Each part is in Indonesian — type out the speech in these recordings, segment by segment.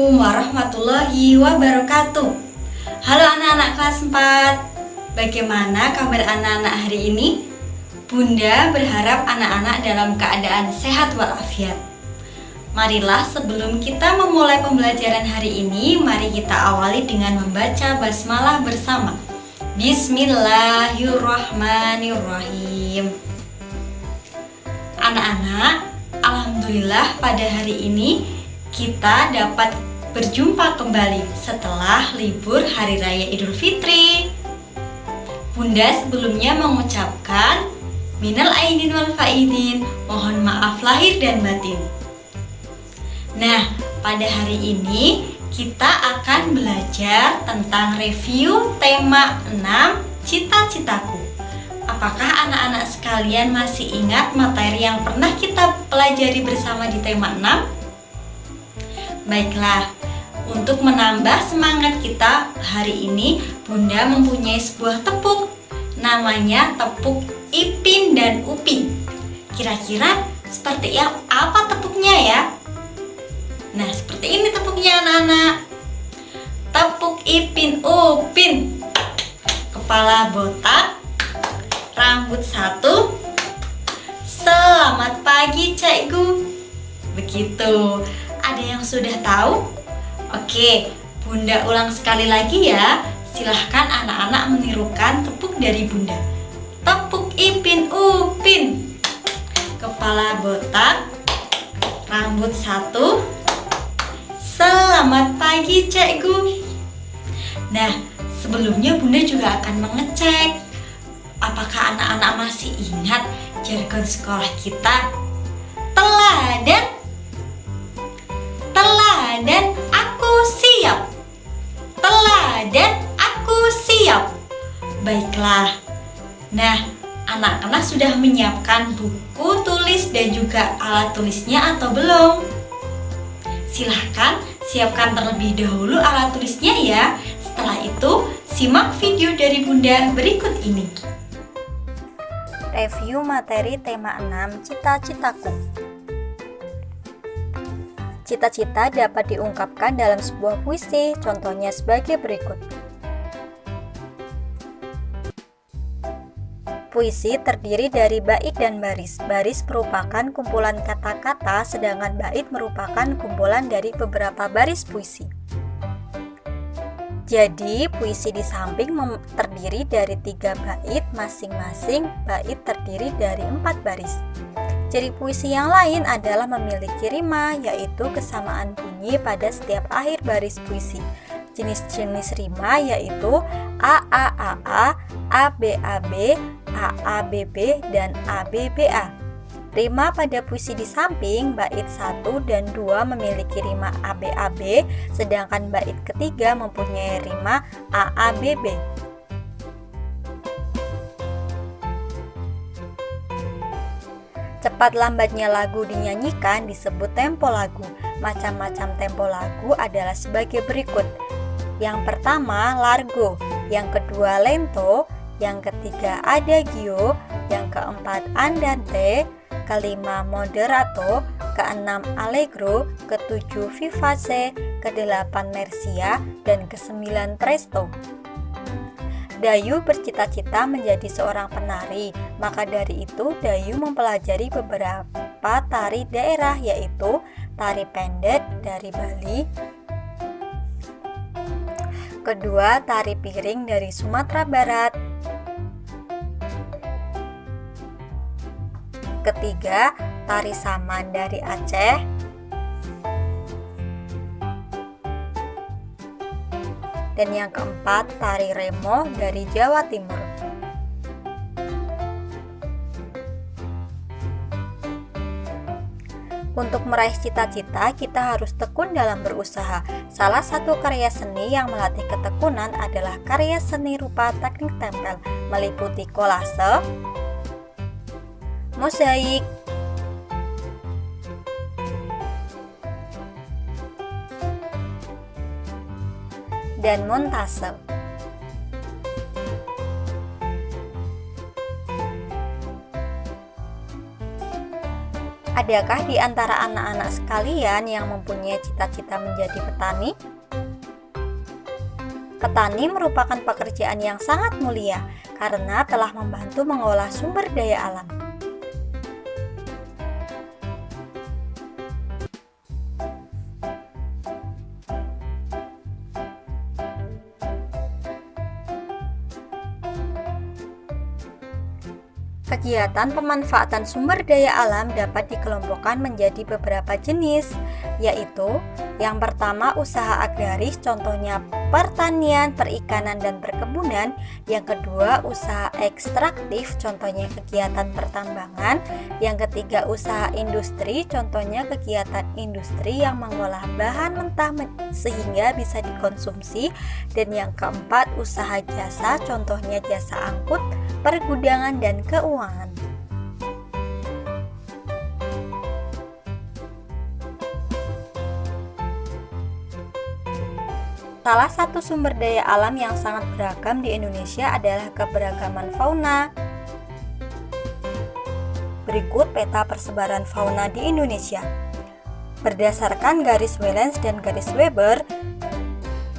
Assalamualaikum warahmatullahi wabarakatuh. Halo anak-anak kelas 4. Bagaimana kabar anak-anak hari ini? Bunda berharap anak-anak dalam keadaan sehat walafiat. Marilah sebelum kita memulai pembelajaran hari ini, mari kita awali dengan membaca basmalah bersama. Bismillahirrahmanirrahim. Anak-anak, alhamdulillah pada hari ini kita dapat berjumpa kembali setelah libur Hari Raya Idul Fitri. Bunda sebelumnya mengucapkan minal aidin wal faidin, mohon maaf lahir dan batin. Nah, pada hari ini kita akan belajar tentang review tema 6 cita-citaku. Apakah anak-anak sekalian masih ingat materi yang pernah kita pelajari bersama di tema 6? Baiklah, untuk menambah semangat kita hari ini, Bunda mempunyai sebuah tepuk. Namanya tepuk Ipin dan Upin. Kira-kira seperti apa tepuknya ya? Nah, seperti ini tepuknya anak-anak. Tepuk Ipin Upin. Kepala botak, rambut satu. Selamat pagi, Cikgu. Begitu. Ada yang sudah tahu? Oke, Bunda ulang sekali lagi ya. Silahkan anak-anak menirukan tepuk dari Bunda. Tepuk Ipin Upin. Kepala botak, rambut satu. Selamat pagi, Cikgu. Nah, sebelumnya Bunda juga akan mengecek apakah anak-anak masih ingat jargon sekolah kita. Teladan. Teladan aku siap. Teladan aku siap. Baiklah. Nah, anak-anak sudah menyiapkan buku tulis dan juga alat tulisnya atau belum? Silahkan siapkan terlebih dahulu alat tulisnya ya. Setelah itu, simak video dari Bunda berikut ini. Review materi tema 6 cita-citaku. Cita-cita dapat diungkapkan dalam sebuah puisi, contohnya sebagai berikut. Puisi terdiri dari bait dan baris. Baris merupakan kumpulan kata-kata, sedangkan bait merupakan kumpulan dari beberapa baris puisi. Jadi, puisi di samping terdiri dari 3 bait, masing-masing bait terdiri dari 4 baris. Ciri puisi yang lain adalah memiliki rima, yaitu kesamaan bunyi pada setiap akhir baris puisi. Jenis-jenis rima yaitu A-A-A-A, A-B-A-B, A-A-B-B, dan A-B-B-A. Rima pada puisi di samping, bait 1 dan 2 memiliki rima A-B-A-B, sedangkan bait ketiga mempunyai rima A-A-B-B. Cepat lambatnya lagu dinyanyikan disebut tempo lagu. Macam-macam tempo lagu adalah sebagai berikut. Yang pertama, largo. Yang kedua, lento. Yang ketiga, adagio. Yang keempat, andante. Kelima, moderato. Keenam, allegro. Ketujuh, vivace. Kedelapan, tersia. Dan kesembilan, presto. Dayu bercita-cita menjadi seorang penari, maka dari itu Dayu mempelajari beberapa tari daerah, yaitu tari pendek dari Bali, kedua tari piring dari Sumatera Barat, ketiga tari saman dari Aceh, dan yang keempat, tari remo dari Jawa Timur. Untuk meraih cita-cita, kita harus tekun dalam berusaha. Salah satu karya seni yang melatih ketekunan adalah karya seni rupa teknik tempel, meliputi kolase, mozaik, dan montase. Adakah di antara anak-anak sekalian yang mempunyai cita-cita menjadi petani? Petani merupakan pekerjaan yang sangat mulia karena telah membantu mengolah sumber daya alam. Kegiatan pemanfaatan sumber daya alam dapat dikelompokkan menjadi beberapa jenis, yaitu yang pertama usaha agraris, contohnya pertanian, perikanan, dan perkebunan. Yang kedua usaha ekstraktif, contohnya kegiatan pertambangan. Yang ketiga usaha industri, contohnya kegiatan industri yang mengolah bahan mentah sehingga bisa dikonsumsi. Dan yang keempat usaha jasa, contohnya jasa angkut, pergudangan, dan keuangan. Salah satu sumber daya alam yang sangat beragam di Indonesia adalah keberagaman fauna. Berikut peta persebaran fauna di Indonesia. Berdasarkan garis Wallace dan garis Weber,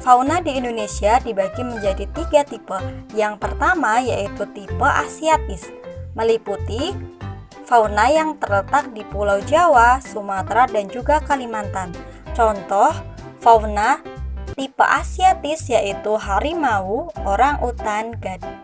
fauna di Indonesia dibagi menjadi 3 tipe. Yang pertama yaitu tipe Asiatis, meliputi fauna yang terletak di Pulau Jawa, Sumatera, dan juga Kalimantan. Contoh fauna tipe Asiatis yaitu harimau, orang-utan,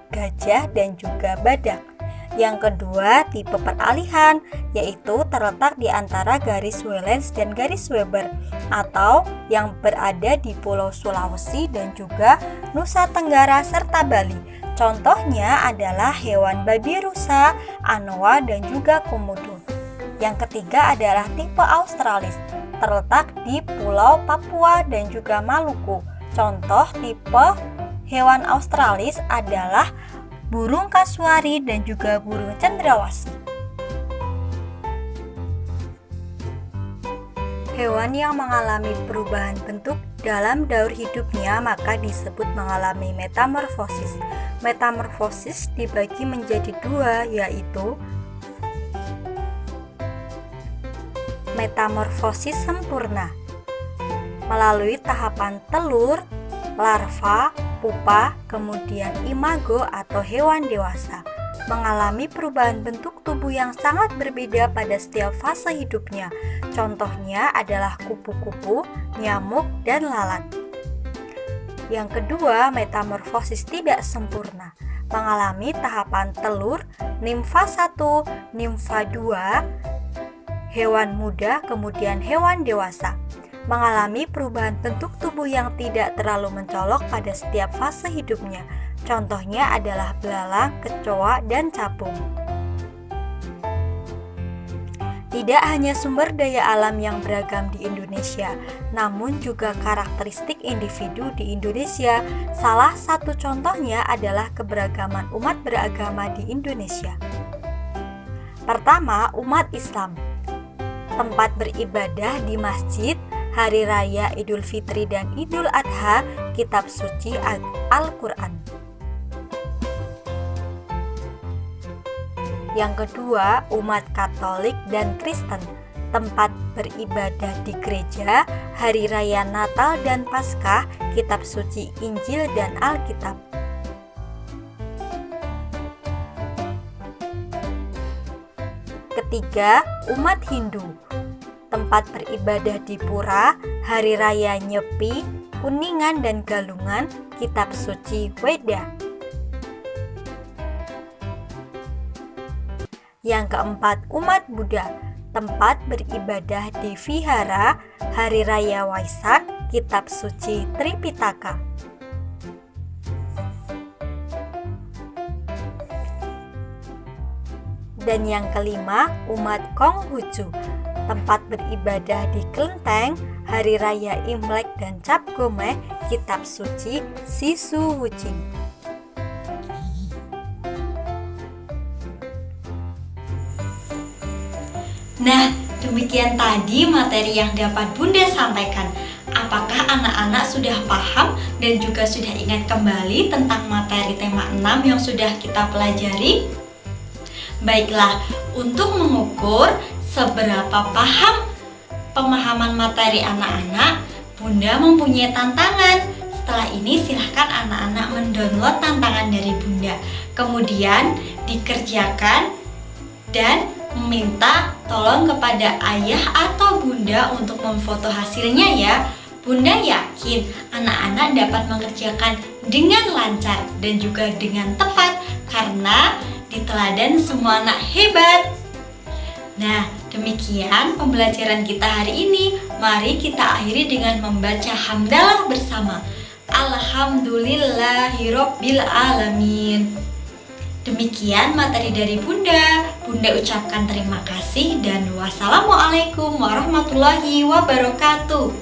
gajah, dan juga badak. Yang kedua, tipe peralihan, yaitu terletak di antara garis Wallace dan garis Weber, atau yang berada di Pulau Sulawesi dan juga Nusa Tenggara serta Bali. Contohnya adalah hewan babi rusa, anoa, dan juga komodo. Yang ketiga adalah tipe Australis, terletak di Pulau Papua dan juga Maluku. Contoh tipe hewan Australis adalah burung kasuari dan juga burung cendrawasih. Hewan yang mengalami perubahan bentuk dalam daur hidupnya maka disebut mengalami metamorfosis. Metamorfosis dibagi menjadi 2, yaitu metamorfosis sempurna melalui tahapan telur, larva, pupa, kemudian imago atau hewan dewasa, mengalami perubahan bentuk tubuh yang sangat berbeda pada setiap fase hidupnya. Contohnya adalah kupu-kupu, nyamuk, dan lalat. Yang kedua, metamorfosis tidak sempurna, mengalami tahapan telur, nimfa 1, nimfa 2, hewan muda, kemudian hewan dewasa, mengalami perubahan bentuk tubuh yang tidak terlalu mencolok pada setiap fase hidupnya. Contohnya adalah belalang, kecoa, dan capung. Tidak hanya sumber daya alam yang beragam di Indonesia, namun juga karakteristik individu di Indonesia. Salah satu contohnya adalah keberagaman umat beragama di Indonesia. Pertama, umat Islam. Tempat beribadah di masjid, hari raya Idul Fitri dan Idul Adha, kitab suci Al-Quran. Yang kedua, umat Katolik dan Kristen. Tempat beribadah di gereja, hari raya Natal dan Paskah, kitab suci Injil dan Alkitab. Ketiga, umat Hindu. Tempat beribadah di pura, hari raya Nyepi, Kuningan, dan Galungan, kitab suci Weda. Yang keempat, umat Buddha. Tempat beribadah di vihara, hari raya Waisak, kitab suci Tripitaka. Dan yang kelima, umat Konghucu. Tempat beribadah di kelenteng, hari raya Imlek dan Cap Gomeh, kitab suci Sisu Wuching. Nah, demikian tadi materi yang dapat Bunda sampaikan. Apakah anak-anak sudah paham dan juga sudah ingat kembali tentang materi tema 6 yang sudah kita pelajari? Baiklah, untuk mengukur seberapa paham pemahaman materi anak-anak, Bunda mempunyai tantangan. Setelah ini silahkan anak-anak mendownload tantangan dari Bunda, kemudian dikerjakan dan meminta tolong kepada ayah atau Bunda untuk memfoto hasilnya ya. Bunda yakin anak-anak dapat mengerjakan dengan lancar dan juga dengan tepat karena diteladan semua anak hebat. Nah, demikian pembelajaran kita hari ini. Mari kita akhiri dengan membaca hamdalah bersama. Alhamdulillahirobbil alamin. Demikian materi dari Bunda. Bunda ucapkan terima kasih dan wassalamualaikum warahmatullahi wabarakatuh.